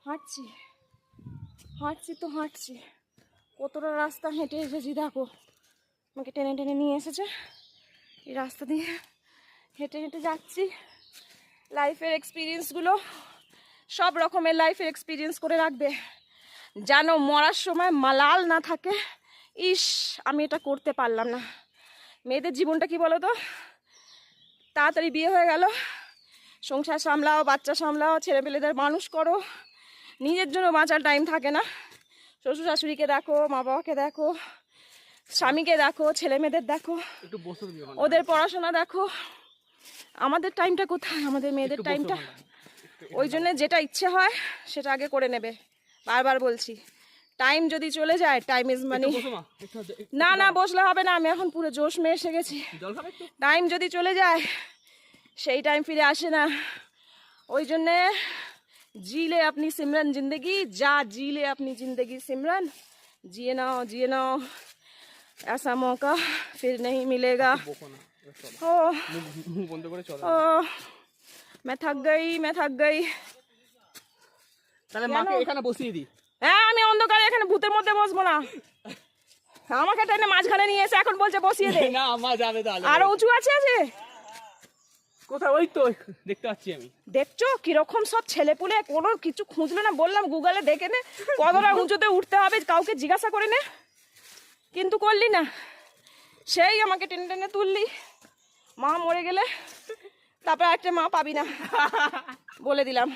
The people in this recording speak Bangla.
হাঁটছি হাঁটছি তো হাঁটছি, কতটা রাস্তা হেঁটে এসেছি দেখো। আমাকে টেনে টেনে নিয়ে এসেছে, এই রাস্তা দিয়ে হেঁটে হেঁটে যাচ্ছি। লাইফের এক্সপিরিয়েন্সগুলো সব রকমের লাইফের এক্সপিরিয়েন্স করে রাখবে, যেন মরার সময় মালাল না থাকে, ইস আমি এটা করতে পারলাম না। মেয়েদের জীবনটা কি বলো তো, তাড়াতাড়ি বিয়ে হয়ে গেল, সংসার সামলাও, বাচ্চা সামলাও, ছেলেপেলেদের মানুষ করো, নিজের জন্য বাঁচার টাইম থাকে না। শ্বশুর শাশুড়িকে দেখো, মা বাবাকে দেখো, স্বামীকে দেখো, ছেলে মেয়েদের দেখো, ওদের পড়াশোনা দেখো। আমাদের টাইমটা কোথায়, আমাদের মেয়েদের টাইমটা? ওই জন্য যেটা ইচ্ছে হয় সেটা আগে করে নেবে। বারবার বলছি, টাইম যদি চলে যায়, টাইম ইজ মানি। না না বসলে হবে না, আমি এখন পুরো জোশ মেয়ে এসে গেছি। টাইম যদি চলে যায় সেই টাইম ফিরে আসে না। ওই জন্যে जी ले अपनी सिमरन जिंदगी, जा जी ले अपनी जिंदगी सिमरन, जिए नाओ ऐसा मौका फिर नहीं मिलेगा। ओ मैं थक गई। তাহলে মাকে এখানে বসিয়ে দি। হ্যাঁ আমি অন্ধকারে এখানে ভূতের মধ্যে বসবো না, আমাকে টেনে মাঝখানে নিয়ে এসে এখন বলছে বসিয়ে দে। না মা যাবে তাহলে, আরো উঁচু আছে। কোথায়? ওই তো দেখতে পাচ্ছি আমি। দেখছো কিরকম সব ছেলেপুলে, কোনো কিছু খুঁজলো না, বললাম গুগলে দেখে নে কতটা উঁচুতে উঠতে হবে, কাউকে জিজ্ঞাসা করে নে, কিন্তু করলি না। সেই আমাকে টেনে টেনে তুললি, মা মরে গেলে তারপর একটা মা পাবি না বলে দিলাম।